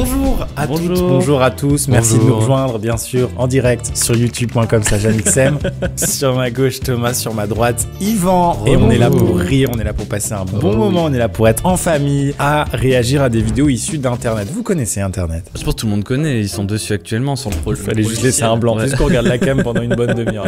Bonjour à toutes, bonjour à tous, merci de nous rejoindre bien sûr en direct sur youtube.com/janixem. Sur ma gauche Thomas, sur ma droite Yvan. Et on est là pour rire, on est là pour passer un bon moment, on est là pour être en famille, à réagir à des vidéos issues d'internet. Vous connaissez internet? Je pense que tout le monde connaît, ils sont dessus actuellement sans le Il fallait juste laisser un blanc, juste qu'on regarde la cam pendant une bonne demi-heure.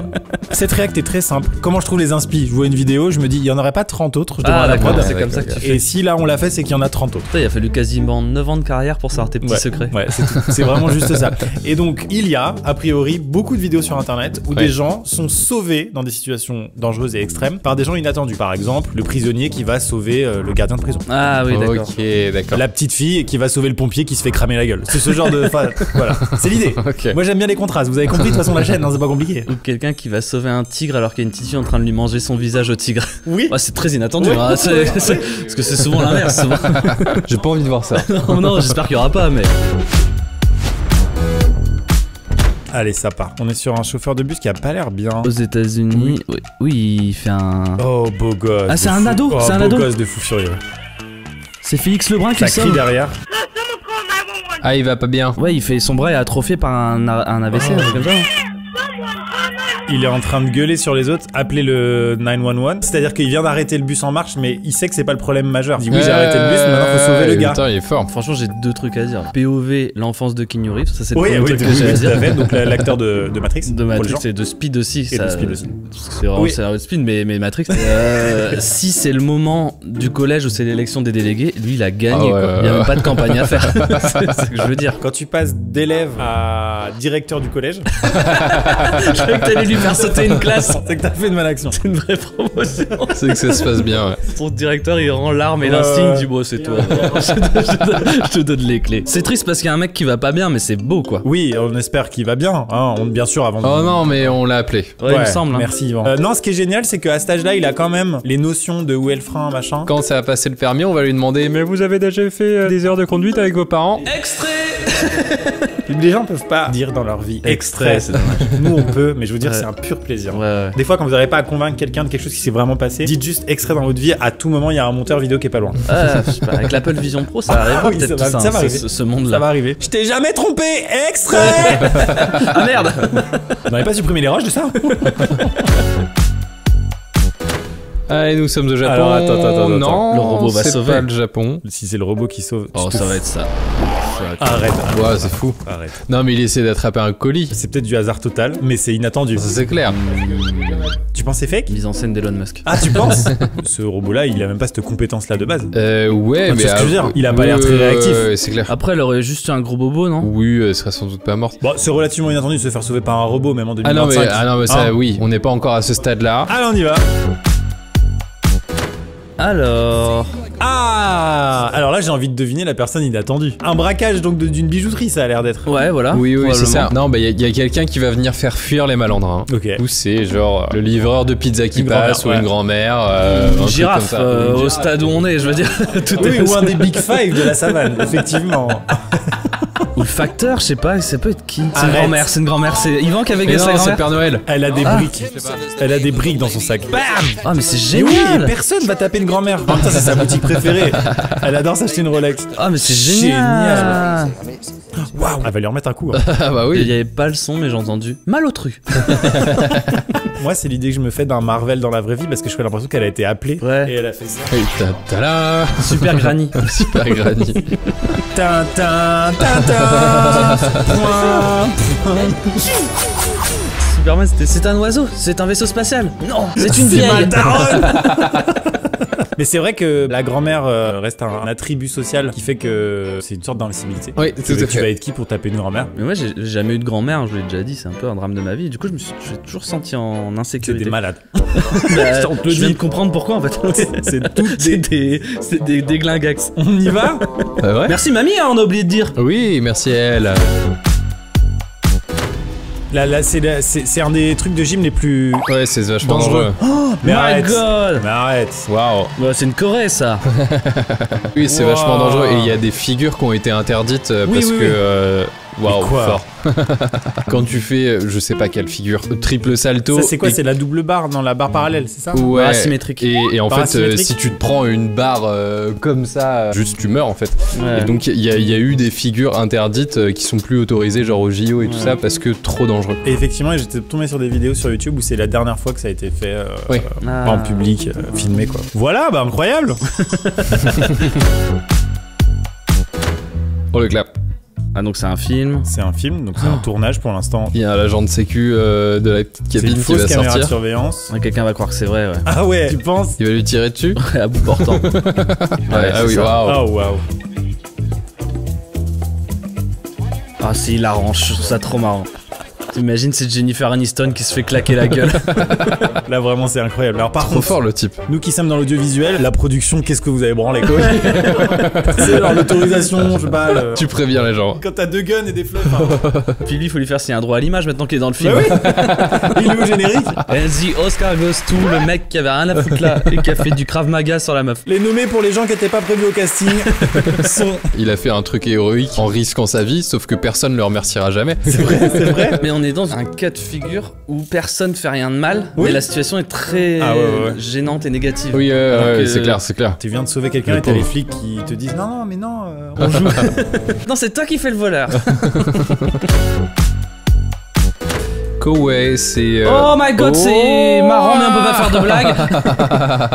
Cette réact est très simple. Comment je trouve les inspi? Je vois une vidéo, je me dis il y en aurait pas 30 autres, je demande à la prod. C'est comme ça que tu fais. Et si là on l'a fait, c'est qu'il y en a 30 autres. Il a fallu quasiment 9 ans de carrière pour savoir tes petits secrets. Ouais, c'est tout. C'est vraiment juste ça. Et donc, il y a, a priori, beaucoup de vidéos sur internet où des gens sont sauvés dans des situations dangereuses et extrêmes par des gens inattendus. Par exemple, le prisonnier qui va sauver le gardien de prison. Ah oui, d'accord. Ok, d'accord. La petite fille qui va sauver le pompier qui se fait cramer la gueule. C'est ce genre de... Enfin, voilà, c'est l'idée. Okay. Moi, j'aime bien les contrastes. Vous avez compris de toute façon la chaîne, hein, c'est pas compliqué. Ou quelqu'un qui va sauver un tigre alors qu'il y a une petite fille en train de lui manger son visage au tigre. Oui. Ouais, c'est très inattendu, hein. Parce que c'est souvent l'inverse. Souvent. J'ai pas envie de voir ça. Non, j'espère qu'il y aura pas, mais... Allez, ça part. On est sur un chauffeur de bus qui a pas l'air bien. Aux États-Unis, oui, il fait un... Oh, beau gosse. Ah, c'est un ado, oh, c'est un beau ado. gosse de fou furieux. C'est Félix Lebrun qui Ça le crie sauve. derrière. Ah, il va pas bien. Ouais, il fait son bras est atrophié par un AVC, un truc comme ça. Il est en train de gueuler sur les autres, appeler le 911. C'est-à-dire qu'il vient d'arrêter le bus en marche, mais il sait que c'est pas le problème majeur. Il dit oui, j'ai arrêté le bus, mais maintenant faut sauver le gars. Putain, il est fort. Franchement, j'ai deux trucs à dire. POV, l'enfance de Keanu Reeves, ça c'est le Oui, premier truc que j'ai à tout à dire. fait. Donc l'acteur de Matrix. De Matrix et de Speed aussi. Et de Speed aussi. C'est vraiment c'est Speed, mais Matrix. Si c'est le moment du collège où c'est l'élection des délégués, lui il a gagné. Quoi. Il y a même pas de campagne à faire. C'est ce que je veux dire. Quand tu passes d'élève à directeur du collège, Je croyais que t'allais lui faire sauter une classe. c'est que t'as fait une bonne action. C'est une vraie promotion. C'est que ça se passe bien, ouais. Son directeur il rend l'arme et l'insigne du bon, c'est toi. Je te donne les clés. C'est triste parce qu'il y a un mec qui va pas bien, mais c'est beau quoi. Oui, on espère qu'il va bien. Hein, bien sûr, avant de... Oh non, mais on l'a appelé. Ouais, il me semble. Hein. Merci Yvan. Non, ce qui est génial, c'est qu'à cet âge-là, il a quand même les notions de où est le frein, machin. Quand ça va passer le permis, on va lui demander mais vous avez déjà fait des heures de conduite avec vos parents? Extrait. Les gens peuvent pas dire dans leur vie extrait. C'est dommage. Nous, on peut, mais je veux dire, c'est un pur plaisir. Ouais. Des fois, quand vous n'arrivez pas à convaincre quelqu'un de quelque chose qui s'est vraiment passé, dites juste extrait dans votre vie. À tout moment, il y a un monteur vidéo qui est pas loin. Je sais pas, avec l'Apple Vision Pro, ça arrive Oui, peut-être ça tout va arriver. ce monde-là. Ça va arriver. Je t'ai jamais trompé, extrait. Ah merde. Vous n'avez pas supprimé les roches de ça? Allez, nous sommes au Japon. Alors, attends. Non, Le robot va c'est sauver. pas le Japon. Si c'est le robot qui sauve. Oh, ça va être ça. Arrête. Ouais, c'est fou. Arrête. Non, mais il essaie d'attraper un colis. C'est peut-être du hasard total, mais c'est inattendu. Ça, c'est clair. Tu penses c'est fake? Mise en scène d'Elon Musk. Ah, tu penses? Ce robot-là, il a même pas cette compétence-là de base. Ouais, Tu mais. sais ce que je veux dire, il a pas l'air très réactif. C'est clair. Après, elle aurait juste eu un gros bobo, non? Oui, elle serait sans doute pas morte. Bon, c'est relativement inattendu de se faire sauver par un robot, même en Ah 2025. non, mais ça, Hein? oui, on n'est pas encore à ce stade-là. Allez, on y va. Alors là j'ai envie de deviner la personne inattendue. Un braquage donc d'une bijouterie, ça a l'air d'être. Ouais, voilà. Oui, c'est ça. probablement. Non, bah il y a quelqu'un qui va venir faire fuir les malandrins. Ok. Ou c'est genre le livreur de pizza qui Une passe, ou grand-mère, une grand-mère. Une un truc girafe comme ça. au stade où on est, je veux dire. Tout Oui, est ou un des Big Five de la savane, effectivement. Ou le facteur, je sais pas, ça peut être qui? C'est une Arrête. grand-mère, c'est une grand-mère, c'est Yvan qui avait Mais gagné sa non, c'est grand-mère. Père Noël. Elle a des briques. Elle a des briques dans son sac. Bam! Ah mais c'est Et oui, génial. personne va taper une grand-mère. En même temps, c'est sa boutique préférée. Elle adore s'acheter une Rolex. Ah mais c'est génial. Waouh! Elle va lui remettre un coup. Hein. Ah bah Il oui. y avait pas le son mais j'ai entendu malotru. Moi, c'est l'idée que je me fais d'un Marvel dans la vraie vie parce que je fais l'impression qu'elle a été appelée. Ouais. Et elle a fait ça. Et ta-ta-la. Super Granny. Super Granny. Tintin. Superman c'est un oiseau, c'est un vaisseau spatial. Non, c'est une vieille. Mais c'est vrai que la grand-mère reste un attribut social qui fait que c'est une sorte d'invincibilité. Oui, tout à Tu vas fait. être qui pour taper une grand-mère? Mais moi j'ai jamais eu de grand-mère, je vous l'ai déjà dit, c'est un peu un drame de ma vie. Du coup je me suis toujours senti en C'est insécurité. des malades. Bah, On te le je viens dit. de comprendre pourquoi en fait. C'est toutes C'est des... des glingax. On y va? Ouais. Merci mamie, hein, on a oublié de dire. Oui, merci à elle. Là, c'est un des trucs de gym les plus... Ouais, c'est vachement Dangereux. dangereux. Mais My arrête. God. Mais arrête. Waouh. Bah, c'est une Corée ça. Oui, c'est Wow. vachement dangereux. Et il y a des figures qui ont été interdites Oui, parce oui, que oui. Waouh, quoi fort. Quand tu fais, je sais pas quelle figure, triple salto. Ça c'est quoi? C'est la double barre dans la barre parallèle, c'est ça? Ouais. Asymétrique. Et en fait, Asymétrique. si tu te prends une barre comme ça, juste tu meurs en fait. Ouais. Et donc il y a eu des figures interdites qui sont plus autorisées, genre au JO et tout ça, parce que trop dangereux. Et effectivement, j'étais tombé sur des vidéos sur YouTube où c'est la dernière fois que ça a été fait Oui. en public, filmé quoi. Voilà, bah incroyable. Oh le clap. Ah, donc c'est un film. C'est un film, donc c'est un tournage pour l'instant. Il y a l'agent de sécu de la petite C'est une cabine qui fausse va caméra de sortir. surveillance. Ouais, quelqu'un va croire que c'est vrai, ouais. Ah ouais, tu penses? Il va lui tirer dessus. À bout portant. Ouais, ah c'est oui, ça. waouh. Oh waouh. Ah, c'est hilarant, je trouve ça trop marrant. T'imagines, c'est Jennifer Aniston qui se fait claquer la gueule. Là vraiment c'est incroyable. Alors par Trop contre, fort le type. nous qui sommes dans l'audiovisuel, la production, qu'est-ce que vous avez branlé quoi? C'est genre l'autorisation, je sais pas. Tu préviens les gens. Quand t'as 2 guns et des fleuves. Hein. Puis lui, il faut lui faire signer un droit à l'image maintenant qu'il est dans le film. Bah oui. Il est au générique. And the Oscar goes to le mec qui avait rien à foutre là et qui a fait du Krav Maga sur la meuf. Les nommés pour les gens qui n'étaient pas prévus au casting sont. Il a fait un truc héroïque en risquant sa vie, sauf que personne ne le remerciera jamais. C'est vrai. Mais on est dans un cas de figure où personne fait rien de mal, Oui. mais la situation est très Ah ouais. gênante et négative. Oui, Alors que- c'est clair, c'est clair. Tu viens de sauver quelqu'un Le et t'as les pauvre. flics qui te disent non mais non, on joue. Non, c'est toi qui fais le voleur. Koei, c'est. Oh my god, c'est oh. marrant, mais on peut pas faire de blagues.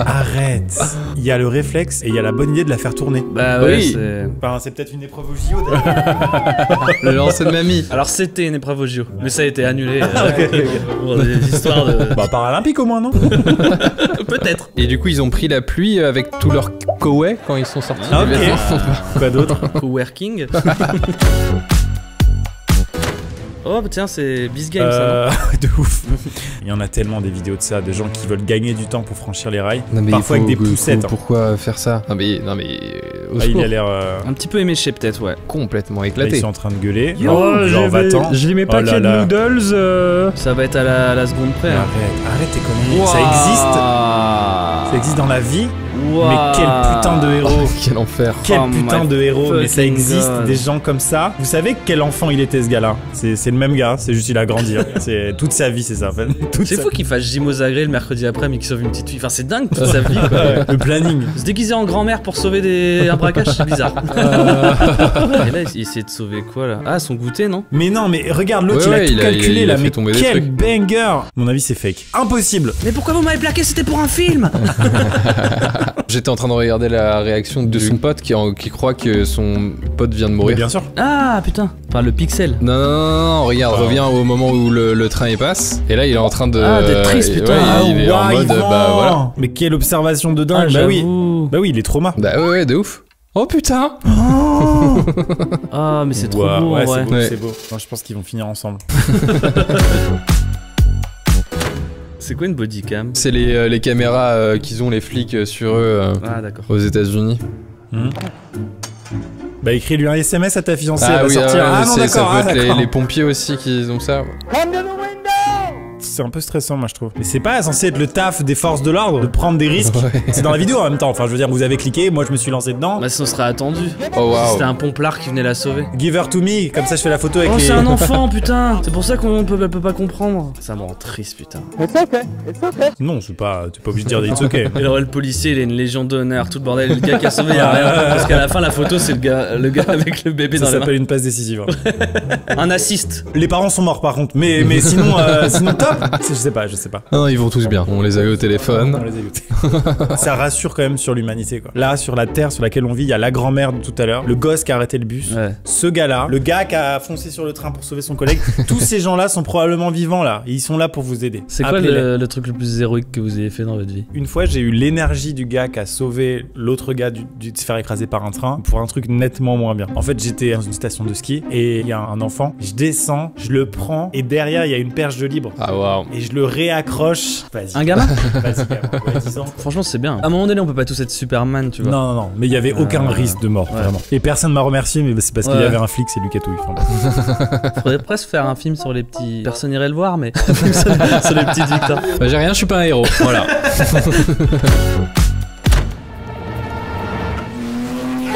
Arrête. Il y a le réflexe et il y a la bonne idée de la faire tourner. Bah ouais, Oui. c'est. Enfin, c'est peut-être une épreuve au JO d'ailleurs. Le lancer de mamie. Alors c'était une épreuve au JO, mais ça a été annulé Ok. pour des histoires de. Bah paralympique au moins non? Peut-être. Et du coup, ils ont pris la pluie avec tout leur Koei quand ils sont sortis. Ah, ok. Les vêtements. Quoi d'autre? Co-working. Oh bah tiens, c'est Biz Game ça. Non De ouf. Il y en a tellement des vidéos de ça, de gens qui veulent gagner du temps pour franchir les rails. Non, mais Parfois il faut- avec des poussettes. hein. Pourquoi faire ça? Non mais au Ah, il secours. a l'air. Un petit peu éméché peut-être, ouais. Complètement Là, ils éclaté. sont en train de gueuler. Oh, genre va-t'en. j'ai mes Oh là paquets de là. noodles. Ça va être à la seconde près. hein. Arrête tes conneries. Ça existe. Ça existe dans la vie. Wow. Mais quel putain de héros. Quel enfer. Quel Oh putain my de héros. Mais ça fucking existe, God. des gens comme ça. Vous savez quel enfant il était ce gars-là? C'est le même gars, c'est juste il a grandi. hein. C'est toute sa vie, c'est ça en fait. Toute C'est sa- fou qu'il fasse Jimo Zagré le mercredi après, mais qu'il sauve une petite fille. Enfin, c'est dingue toute sa vie, quoi. Ouais, le planning. Se déguiser en grand-mère pour sauver un braquage, c'est bizarre. Et là, il essaie de sauver quoi là? Ah, son goûter, non? Mais non, mais regarde, l'autre Ouais, il a tout calculé il a là, fait mais tomber des quel trucs. banger! À mon avis, c'est fake. Impossible! Mais pourquoi vous m'avez plaqué? C'était pour un film! J'étais en train de regarder la réaction de son pote qui croit que son pote vient de Mais mourir. bien sûr. Ah putain, enfin le pixel. Non, regarde, Oh. reviens au moment où le train y passe. Et là, il est en train de. Ah, d'être triste, putain. ouais, Ah, il est en ouais, mode, Yvan. bah voilà. Mais quelle observation de dingue! Ah, bah oui! j'avoue. Bah oui, il est trauma. Bah ouais, de ouf. Oh putain! Ah, mais c'est trop Ouah, beau, ouais, en vrai. c'est beau, Ouais. c'est beau. Non, je pense qu'ils vont finir ensemble. C'est quoi une bodycam? C'est les caméras qu'ils ont, les flics, sur eux Ah, d'accord. aux États-Unis. Bah écris-lui un SMS à ta fiancée, Ah elle va oui, sortir. Ah non, ça d'accord, peut ah, être d'accord. les pompiers aussi qui ont ça. C'est un peu stressant, moi je trouve. Mais c'est pas censé être le taf des forces de l'ordre de prendre des risques. Ouais. C'est dans la vidéo en même temps. Enfin, je veux dire, vous avez cliqué, moi je me suis lancé dedans. Bah, sinon, on serait attendu. Oh Si c'était waouh. un pomplard qui venait la sauver. Give her to me, comme ça je fais la photo avec Oh, les. c'est un enfant, putain! C'est pour ça elle peut pas comprendre. Ça me rend triste, putain. Non, t'es pas obligé de dire des it's okay. Et alors, le policier, il a une légion d'honneur, tout le bordel. Le gars qui a sauvé, il y a rien. Parce qu'à la fin, la photo, c'est le gars avec le bébé Ça dans les mains. s'appelle une passe décisive. hein. Un assist. Les parents sont morts par contre, mais sinon, sinon top. Je sais pas. Non, ils vont tous bien. On les a eu au On téléphone. les a écoutés. Ça rassure quand même sur l'humanité quoi. Là, sur la terre sur laquelle on vit, il y a la grand-mère de tout à l'heure, le gosse qui a arrêté le bus, Ouais. ce gars-là, le gars qui a foncé sur le train pour sauver son collègue. Tous ces gens-là sont probablement vivants là. Et ils sont là pour vous aider. C'est quoi Appelez-les. le truc le plus héroïque que vous ayez fait dans votre vie? Une fois, j'ai eu l'énergie du gars qui a sauvé l'autre gars de se faire écraser par un train pour un truc nettement moins bien. En fait, j'étais dans une station de ski et il y a un enfant. Je descends, je le prends et derrière, il y a une perche de libre. Ah waouh. Et je le réaccroche. Vas-y. Un gamin? Vas-y, gamin. Ouais, 10 ans. Franchement, c'est bien. À un moment donné, on peut pas tous être Superman, tu vois. Non, mais il y avait aucun risque de mort, ouais. vraiment. Et personne m'a remercié, mais c'est parce qu'il y Ouais. avait un flic, c'est lui qui a tout eu. Enfin, bon. Faudrait presque faire un film sur les petits. Personne irait le voir, mais sur les petites victoires. Bah, j'ai rien, je suis pas un héros. Voilà.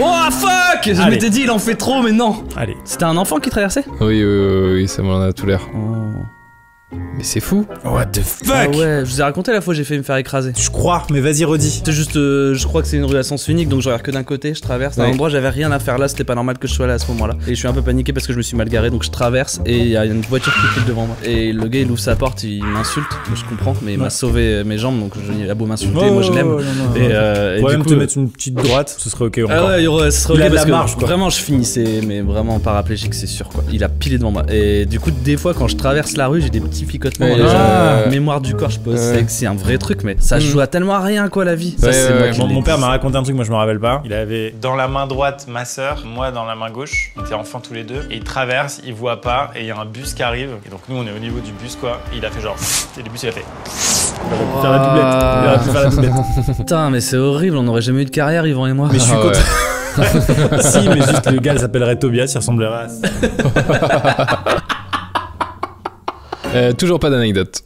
Oh fuck! Je Allez. m'étais dit, il en fait trop, mais non. Allez. C'était un enfant qui traversait? Oui, ça m'en a tout l'air. Mais c'est fou. What the fuck? Ah ouais, je vous ai raconté la fois où j'ai fait me faire écraser. Je crois, mais vas-y, redis. C'est juste, je crois que c'est une rue à sens unique, donc je regarde que d'un côté, je traverse. À un endroit, j'avais rien à faire là, c'était pas normal que je sois là à ce moment-là. Et je suis un peu paniqué parce que je me suis mal garé, donc je traverse et il y a une voiture qui file devant moi. Et le gars il ouvre sa porte, il m'insulte, je comprends, mais il m'a sauvé mes jambes, donc il a beau m'insulter, moi je l'aime. Et Pourrait du même coup, te mettre une petite droite, ce serait ok encore. ah ouais, ce serait Il ok a de parce la que marge, quoi. vraiment je finissais, mais vraiment paraplégique, c'est sûr quoi. Il a pilé devant moi. Et du coup, des fois quand je traverse la rue, j'ai des petits picotements dans les jambes. Mémoire du corps, je pense que c'est un vrai truc, mais ça joue à tellement à rien quoi la vie. Ça, c'est moi qui l'ai Mon père dit. m'a raconté un truc, moi je me rappelle pas. Il avait dans la main droite ma sœur, moi dans la main gauche. On était enfants tous les deux. Et il traverse, il voit pas, et il y a un bus qui arrive. Et donc nous on est au niveau du bus quoi. Et il a fait genre. Et le bus il a fait. Il aurait pu faire la doublette. Il aurait pu faire la doublette. Putain, mais c'est horrible, on aurait jamais eu de carrière, Yvan et moi. Mais je suis Ah content. Si, mais juste le gars il s'appellerait Tobias, il ressemblerait à ça. Toujours pas d'anecdote.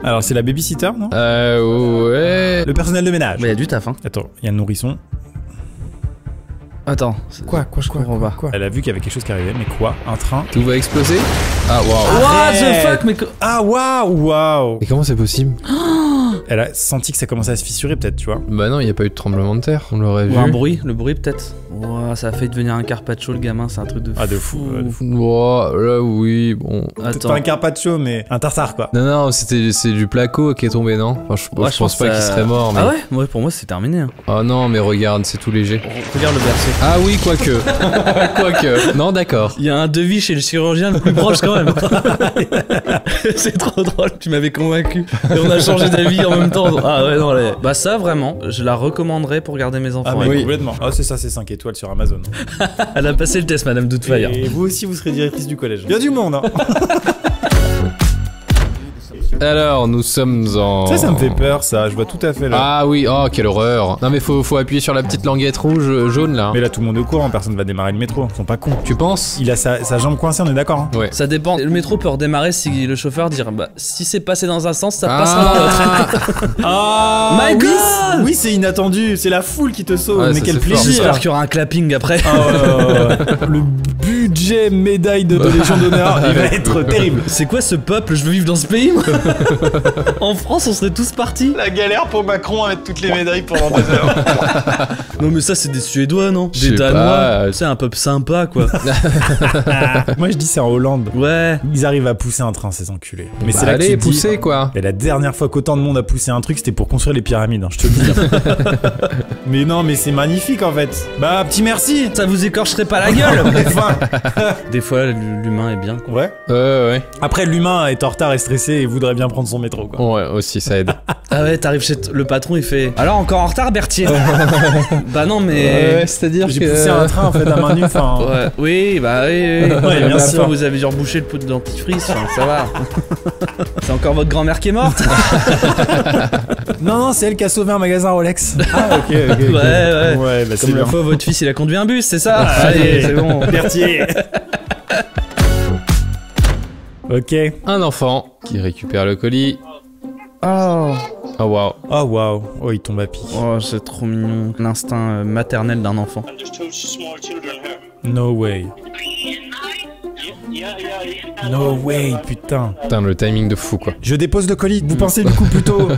Alors c'est la babysitter, non? Ouais. Le personnel de ménage. Mais y a du taf, hein. Attends, il y a le nourrisson. Attends. Quoi Quoi Elle a vu qu'il y avait quelque chose qui arrivait, mais quoi? Un train? Tout va exploser. Ah waouh. What the Arrête. fuck, mais Ah waouh. Et comment c'est possible? Elle a senti que ça commençait à se fissurer peut-être, tu vois. Bah non, il y a pas eu de tremblement de terre. On l'aurait vu. Ou un bruit, le bruit peut-être. Ouah, ça a failli devenir un carpaccio le gamin, c'est un truc de fou. Ah de fou. Ouah, là oui, bon. Peut-être Attends. pas un carpaccio, mais un tartare quoi. Non, c'est du placo qui est tombé, non? Enfin, je pense pas qu'il serait mort, mais. Ah ouais, pour moi c'est terminé. Hein. Oh non, mais regarde, c'est tout léger. Regarde le berceau. Ah oui, quoique. Quoique. Non, d'accord. Il y a un devis chez le chirurgien le plus proche quand même. C'est trop drôle, tu m'avais convaincu. Et on a changé d'avis en même temps. Ah ouais, non, bah ça vraiment, je la recommanderais pour garder mes enfants. Ah mais ouais. complètement. Ah c'est ça, c'est 5 étoiles sur Amazon. Elle a passé le test, Madame Doubtfire. Et vous aussi vous serez directrice du collège. Il y a du monde hein. Alors, nous sommes en. Ça me fait peur ça, je vois tout à fait là. Ah oui, oh, quelle horreur. Non, mais faut appuyer sur la petite languette rouge, jaune là. Mais là tout le monde est au courant, personne va démarrer le métro, ils sont pas cons. Tu penses? Il a sa jambe coincée, on est d'accord hein. Ouais. Ça dépend. Le métro peut redémarrer si le chauffeur dit bah si c'est passé dans un sens, ça passera dans l'autre. Ah My oui, God. oui c'est inattendu, c'est la foule qui te sauve, Ouais, mais ça, quel c'est fort. plaisir. J'espère qu'il y aura un clapping après. Ah ouais. Le budget médaille de Légion d'honneur, il va être terrible. C'est quoi ce peuple? Je veux vivre dans ce pays moi. En France, on serait tous partis. La galère pour Macron avec toutes les médailles pendant 2 heures. Non mais ça c'est des Suédois non? Je sais Des Danois. pas. C'est un peuple sympa quoi. Moi je dis c'est en Hollande. Ouais. Ils arrivent à pousser un train, ces enculés. Mais Bah, c'est là que allez, tu te dis- poussez quoi. Et la dernière fois qu'autant de monde a poussé un truc, c'était pour construire les pyramides, hein, je te le dis. Mais non, mais c'est magnifique en fait. Bah, petit merci. Ça vous écorcherait pas la gueule. Enfin, Des fois l'humain est bien quoi. ouais. Ouais. Après, l'humain est en retard et stressé et voudrait bien prendre son métro, quoi. Ouais, aussi, ça aide. Ah ouais, t'arrives chez le patron, il fait alors encore en retard Berthier. Bah non mais. c'est-à-dire J'ai poussé un train en fait à main nue, enfin. Ouais, oui, bah oui. Ouais, bien Bien sûr. sûr, vous avez dû reboucher le pot de dentifrice, enfin, ça va. C'est encore votre grand-mère qui est morte. Non, c'est elle qui a sauvé un magasin Rolex. Ah, ok. Ouais. Ouais, bah c'est Comme la bien. fois votre fils il a conduit un bus, c'est ça? Allez, c'est bon. Berthier. Ok. Un enfant qui récupère le colis. Oh. Oh waouh. Oh waouh. Oh, il tombe à pic. Oh, c'est trop mignon. L'instinct maternel d'un enfant. There's two small children here. No way. No way, putain. Putain, le timing de fou quoi. Je dépose le colis. Vous pensez du coup plutôt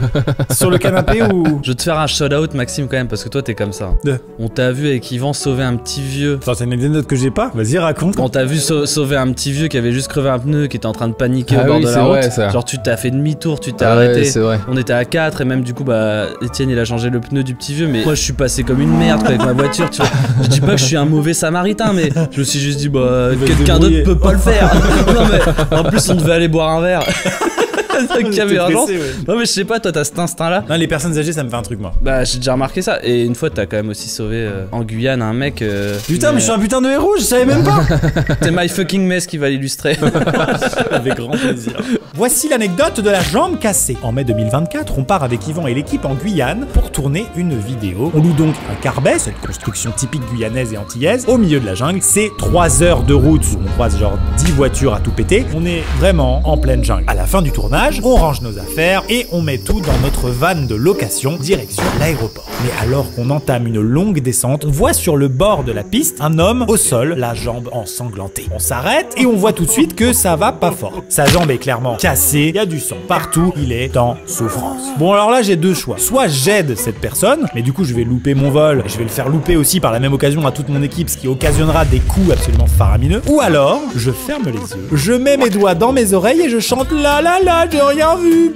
sur le canapé ou... Je vais te faire un shout-out, Maxime, quand même, parce que toi, t'es comme ça. De. On t'a vu avec Yvan sauver un petit vieux. Attends, c'est une anecdote que j'ai pas. Vas-y, raconte. On t'a vu sauver un petit vieux qui avait juste crevé un pneu, qui était en train de paniquer Ah au bord oui, de c'est la route. vrai, ça. Genre, tu t'as fait demi-tour, tu t'es Ah arrêté. ouais, c'est vrai. On était à 4 et même du coup, bah, Etienne il a changé le pneu du petit vieux. Mais moi, je suis passé comme une merde quoi, avec ma voiture, tu vois. Je dis pas que je suis un mauvais samaritain, mais je me suis juste dit, bah, Il va se quelqu'un débrouiller. d'autre peut pas le faire. Non, mais en plus, on devait aller boire un verre. Donc, il y avait J'étais urgence. pressé, ouais. Non, mais je sais pas, toi, t'as cet instinct-là. Non, les personnes âgées, ça me fait un truc, moi. Bah, j'ai déjà remarqué ça. Et une fois, t'as quand même aussi sauvé en Guyane un mec. Putain, mais je suis un putain de héros, je savais même pas. C'est My Fucking Mess qui va l'illustrer. Avec grand plaisir. Voici l'anecdote de la jambe cassée. En mai 2024, on part avec Yvan et l'équipe en Guyane pour tourner une vidéo. On loue donc un carbet, cette construction typique guyanaise et antillaise, au milieu de la jungle. C'est 3 heures de route. On croise genre 10 voitures à tout péter. On est vraiment en pleine jungle. À la fin du tournage, tournage, on range nos affaires et on met tout dans notre van de location direction l'aéroport. Mais alors qu'on entame une longue descente, on voit sur le bord de la piste un homme au sol, la jambe ensanglantée. On s'arrête et on voit tout de suite que ça va pas fort. Sa jambe est clairement cassée, il y a du sang partout, il est en souffrance. Bon alors là j'ai deux choix. Soit j'aide cette personne, mais du coup je vais louper mon vol, et je vais le faire louper aussi par la même occasion à toute mon équipe, ce qui occasionnera des coups absolument faramineux. Ou alors, je ferme les yeux, je mets mes doigts dans mes oreilles et je chante la la la, j'ai rien vu.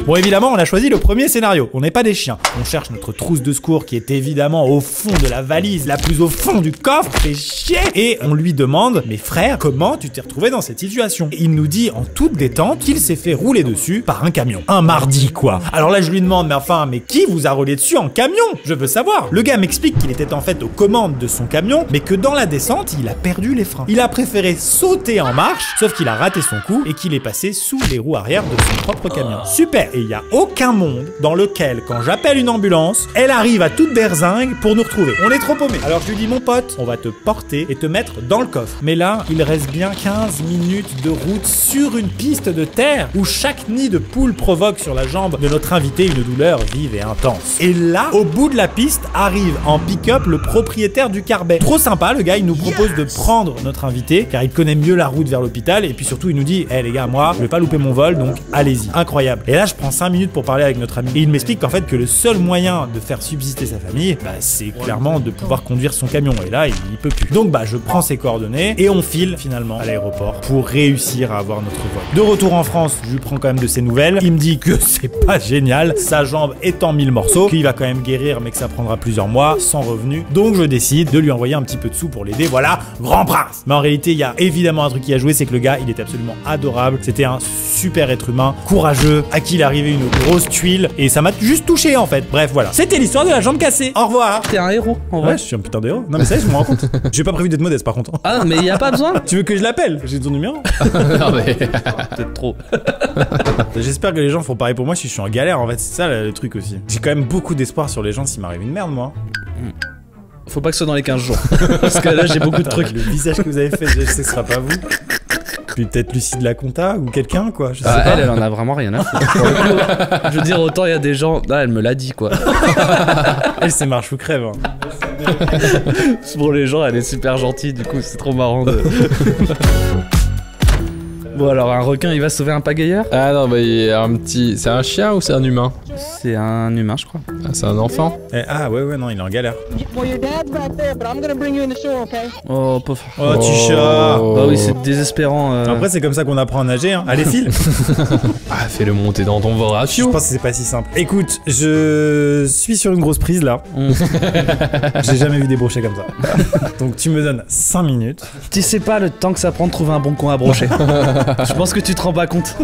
Bon évidemment on a choisi le premier scénario, on n'est pas des chiens. On cherche notre trousse de secours qui est évidemment au fond de la valise, la plus au fond du coffre, fait chier. Et on lui demande, mais frère, comment tu t'es retrouvé dans cette situation? Et il nous dit en toute détente qu'il s'est fait rouler dessus par un camion. Un mardi quoi. Alors là je lui demande, mais qui vous a roulé dessus en camion? Je veux savoir. Le gars m'explique qu'il était en fait aux commandes de son camion, mais que dans la descente, il a perdu les freins. Il a préféré sauter en marche, sauf qu'il a raté son coup et qu'il est passé sous les roues arrière de son propre camion. Super. Et il y a aucun monde dans lequel, quand j'appelle une ambulance, elle arrive à toute berzingue pour nous retrouver. On est trop paumés. Alors je lui dis, mon pote, on va te porter et te mettre dans le coffre. Mais là, il reste bien 15 minutes de route sur une piste de terre où chaque nid de poule provoque sur la jambe de notre invité une douleur vive et intense. Et là, au bout de la piste, arrive en pick-up le propriétaire du Carbet. Trop sympa, le gars, il nous propose de prendre notre invité, car il connaît mieux la route vers l'hôpital, et puis surtout, il nous dit, les gars, moi, je vais pas louper mon vol, donc allez-y. Incroyable. Et là, je prends 5 minutes pour parler avec notre ami. Et il m'explique qu'en fait, que le seul moyen de faire subsister sa famille, c'est clairement de pouvoir conduire son camion. Et là, il peut plus. Donc, je prends ses coordonnées, et on file finalement à l'aéroport pour réussir à avoir notre vol. De retour en France, je lui prends quand même de ses nouvelles. Il me dit que c'est pas génial, sa jambe est en 1000 morceaux, qu'il va quand même guérir, mais que ça prendra plusieurs mois, sans revenu. Donc je décide de lui envoyer un petit peu de sous pour l'aider. Voilà, grand prince. Mais en réalité, il y a évidemment un truc qui a joué, c'est que le gars, il était absolument adorable. C'était un super être humain, courageux, à qui il arrivait une grosse tuile, et ça m'a juste touché en fait. Bref, voilà. C'était l'histoire de la jambe cassée. Au revoir. T'es un héros, en vrai. Ouais, je suis un putain de héros. Non mais ça y est, je me rends compte. J'ai pas prévu d'être modeste par contre. Ah, mais y a pas besoin. Tu veux que je l'appelle? J'ai ton numéro. Non, mais... Peut-être trop. J'espère que les gens font pareil pour moi si je suis en galère en fait, c'est ça le truc aussi. J'ai quand même beaucoup d'espoir sur les gens s'il m'arrive une merde moi. Faut pas que ce soit dans les 15 jours. Parce que là j'ai beaucoup de trucs. Le visage que vous avez fait, je sais que ce sera pas vous. Puis peut-être Lucie de la Compta ou quelqu'un quoi, je sais pas. Elle en a vraiment rien à foutre. Pour le coup, je veux dire, autant il y a des gens. Là, elle me l'a dit quoi. Elle c'est marche ou crève. Pour les gens, elle est super gentille, du coup c'est trop marrant de. Bon alors un requin il va sauver un pagailleur? Ah non, il y a un petit... C'est un chien ou c'est un humain? C'est un humain je crois. Ah, c'est un enfant? Ah ouais non il est en galère. Oh pauvre. Oh petit chat. Bah oui c'est désespérant. Après c'est comme ça qu'on apprend à nager hein. Allez file. Ah fais-le monter dans ton ratio. Je pense que c'est pas si simple. Écoute, je suis sur une grosse prise là. J'ai jamais vu des brochets comme ça. Donc tu me donnes 5 minutes. Tu sais pas le temps que ça prend de trouver un bon coin à brocher. Je pense que tu te rends pas compte.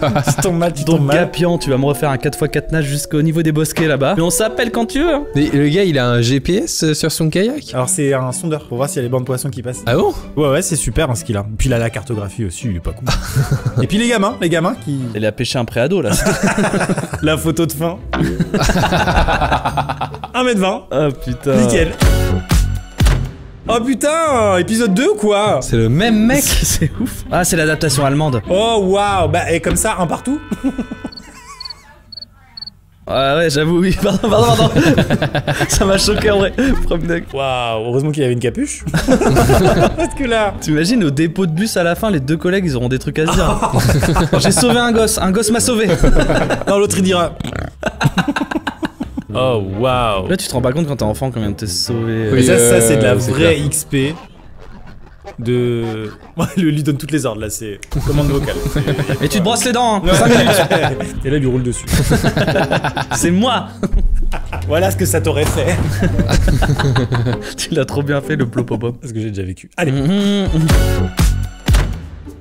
Donc Gapian, tu vas me refaire un 4x4 nage jusqu'au niveau des bosquets là-bas. Mais on s'appelle quand tu veux hein. Mais le gars il a un GPS sur son kayak? Alors c'est un sondeur pour voir s'il y a les bancs de poissons qui passent. Ah bon? Ouais c'est super hein, ce qu'il a. Puis il a la cartographie aussi, il est pas cool. Et puis les gamins qui... Il a pêché un préado là. La photo de fin. 1m20. Oh putain. Nickel. Oh putain, épisode 2 ou quoi? C'est le même mec. C'est ouf. Ah c'est l'adaptation allemande. Oh waouh, et comme ça, un partout. Ouais j'avoue oui, pardon. Ça m'a choqué en vrai. Waouh, heureusement qu'il avait une capuche. Parce que là... T'imagines au dépôt de bus à la fin, les deux collègues ils auront des trucs à se dire. J'ai sauvé un gosse m'a sauvé. Non l'autre il dira... Oh waouh. Là tu te rends pas compte quand t'es enfant combien de t'es sauvé. Mais ça c'est de la vraie XP. De... Ouais, lui donne toutes les ordres là, c'est commande vocale. Et tu te brosses les dents hein, 5 minutes. Et là il lui roule dessus. C'est moi. Voilà ce que ça t'aurait fait. Tu l'as trop bien fait le plopopop. Parce que j'ai déjà vécu. Allez.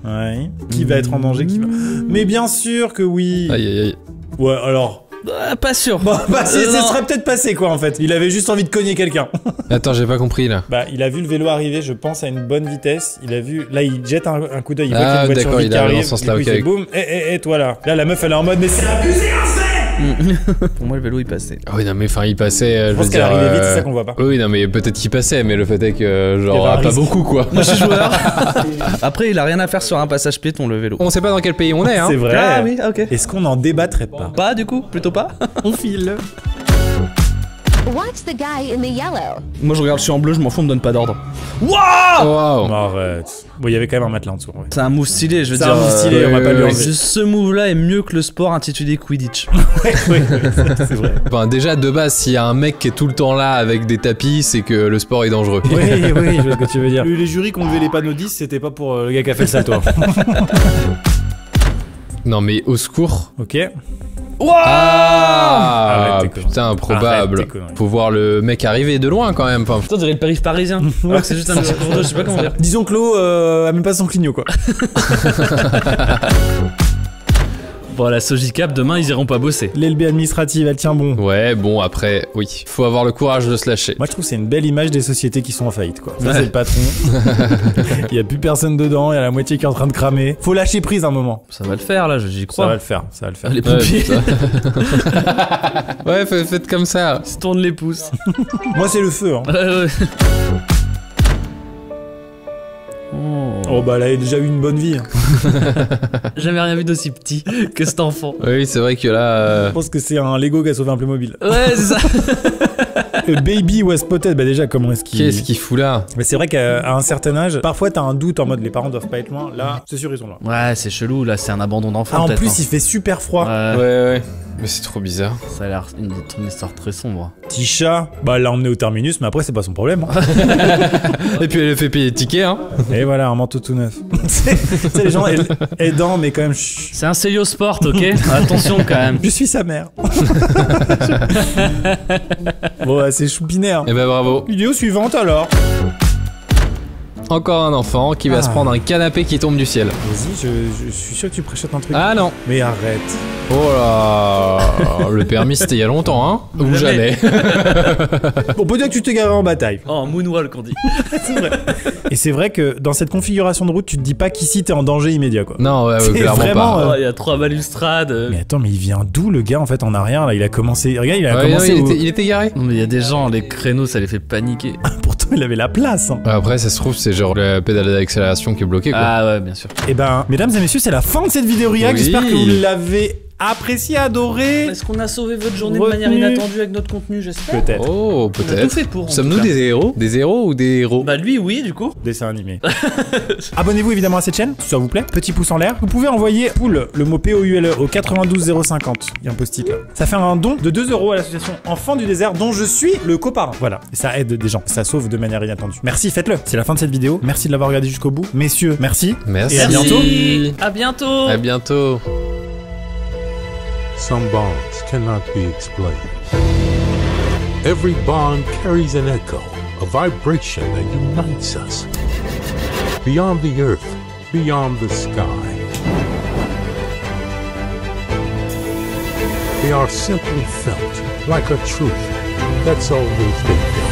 Ouais. Qui va être en danger, qui va... Mais bien sûr que oui. Aïe. Ouais alors... Pas sûr. Bon, ça serait peut-être passé quoi en fait. Il avait juste envie de cogner quelqu'un. Attends, j'ai pas compris là. Il a vu le vélo arriver, je pense, à une bonne vitesse. Il a vu, là il jette un coup d'œil, il voit qu'il y a une voiture d'accord, vide qui arrive. dans ce Et puis il fait boum, et toi là. Là la meuf elle est en mode, mais c'est abusé, hein, Pour moi, le vélo il passait. Ah oui, non, mais enfin, il passait. Je pense qu'elle arrivait vite, c'est ça qu'on voit pas. Oui, non, mais peut-être qu'il passait, mais le fait est que, Il y genre, avait un pas risque. beaucoup, quoi. Moi, je suis joueur. Après, il a rien à faire sur un passage piéton, le vélo. On sait pas dans quel pays on est, hein. C'est vrai. Ah oui, ok. Est-ce qu'on en débattrait pas? Pas du coup, plutôt pas. On file. Watch the guy in the yellow. Moi, je regarde, je suis en bleu, je m'en fous, on me donne pas d'ordre. Waouh! Arrête. Bon, il y avait quand même un matelas en dessous. Ouais. C'est un move stylé, je veux C'est dire. un move stylé, on va pas lui enlever. Juste ce move-là est mieux que le sport intitulé Quidditch. Oui, c'est vrai. Enfin, déjà, de base, s'il y a un mec qui est tout le temps là avec des tapis, c'est que le sport est dangereux. Oui, je vois ce que tu veux dire. Les jurys qui ont levé les panneaux 10, c'était pas pour le gars qui a fait le salto. Non, mais au secours. Ok. Ah, Arrête tes conneries. putain, Arrête improbable. tes conneries. Faut voir le mec arriver de loin quand même. Enfin, Putain, on dirait le périph' parisien. Alors que c'est juste un petit cours d'eau, je sais pas comment dire. Disons que l'eau a même pas son clignot, quoi. Bon, la Sogicap, demain, ils iront pas bosser. L'LB administrative, elle tient bon. ouais, bon, après, oui. Faut avoir le courage de se lâcher. Moi, je trouve que c'est une belle image des sociétés qui sont en faillite, quoi. Ça, Ouais. c'est le patron. Il y a plus personne dedans, il y a la moitié qui est en train de cramer. Faut lâcher prise un moment. Ça va le faire, là, j'y Ça crois. va le faire, ça va le faire. Les pompiers, Ouais, faites comme ça. ils se tournent les pouces. Moi, c'est le feu, hein. Ouais. Oh, bah, elle a déjà eu une bonne vie. Jamais rien vu d'aussi petit que cet enfant. Oui, c'est vrai que là. Je pense que c'est un Lego qui a sauvé un Playmobil. Ouais, c'est ça. Baby was spotted, bah déjà, comment est-ce qu'il... Qu'est-ce qu'il fout là? Mais c'est vrai qu'à un certain âge, parfois t'as un doute en mode les parents doivent pas être loin. Là, c'est sûr, ils sont là. Ouais, c'est chelou, là, c'est un abandon d'enfant. Ah, en peut-être, plus, hein. il fait super froid. Ouais, Ouais. Mais c'est trop bizarre. ça a l'air une histoire très sombre. Petit chat, bah, elle l'a emmené au terminus, mais après, c'est pas son problème. hein. Et puis elle a fait payer le ticket, hein. Et voilà, un manteau tout neuf. C'est les gens aidants, mais quand même, chut. C'est un Seiyo Sport, ok. Attention quand même. Je suis sa mère. Bon, bah, c'est choupinaire. Et bah bravo. Vidéo suivante alors. Encore un enfant qui va se prendre un canapé qui tombe du ciel. Vas-y, je suis sûr que tu préchotes un truc. Ah non. Mais arrête. Oh là. Le permis c'était il y a longtemps, hein. Ou jamais. On peut dire que tu t'es garé en bataille. Oh, moonwalk on dit. C'est vrai. Et c'est vrai que dans cette configuration de route, tu te dis pas qu'ici t'es en danger immédiat, quoi. Non, ouais, C'est clairement vraiment, pas. Oh, il y a 3 balustrades. Mais attends, mais il vient d'où le gars en fait en arrière là? Il a commencé. Regarde, il a Ouais, non, commencé. il était garé. Non mais il y a des gens, les créneaux ça les fait paniquer. Pourtant, il avait la place. Hein. Après, ça se trouve, c'est genre la pédale d'accélération qui est bloquée, quoi. Ah ouais, bien sûr. Et ben, mesdames et messieurs, c'est la fin de cette vidéo React. Oui. J'espère que vous l'avez apprécié, adoré. Est-ce qu'on a sauvé votre journée Retenu. de manière inattendue avec notre contenu, j'espère? Peut-être. Oh, On a tout peut-être. fait pour. en Sommes-nous tout cas. des héros? Des héros ou des héros? Bah lui oui du coup. Dessin animé. Abonnez-vous évidemment à cette chaîne, si ça vous plaît. Petit pouce en l'air. Vous pouvez envoyer POUL, le mot POULE, au 92 050. Il y a un post-it là. Ça fait un don de 2 € à l'association Enfants du désert dont je suis le coparrain. Voilà. Et ça aide des gens. Ça sauve de manière inattendue. Merci, faites-le. C'est la fin de cette vidéo. Merci de l'avoir regardé jusqu'au bout. Messieurs, merci. Merci. Et à bientôt. À bientôt. À bientôt. Some bonds cannot be explained. Every bond carries an echo, a vibration that unites us. Beyond the earth, beyond the sky. They are simply felt like a truth that's always been there.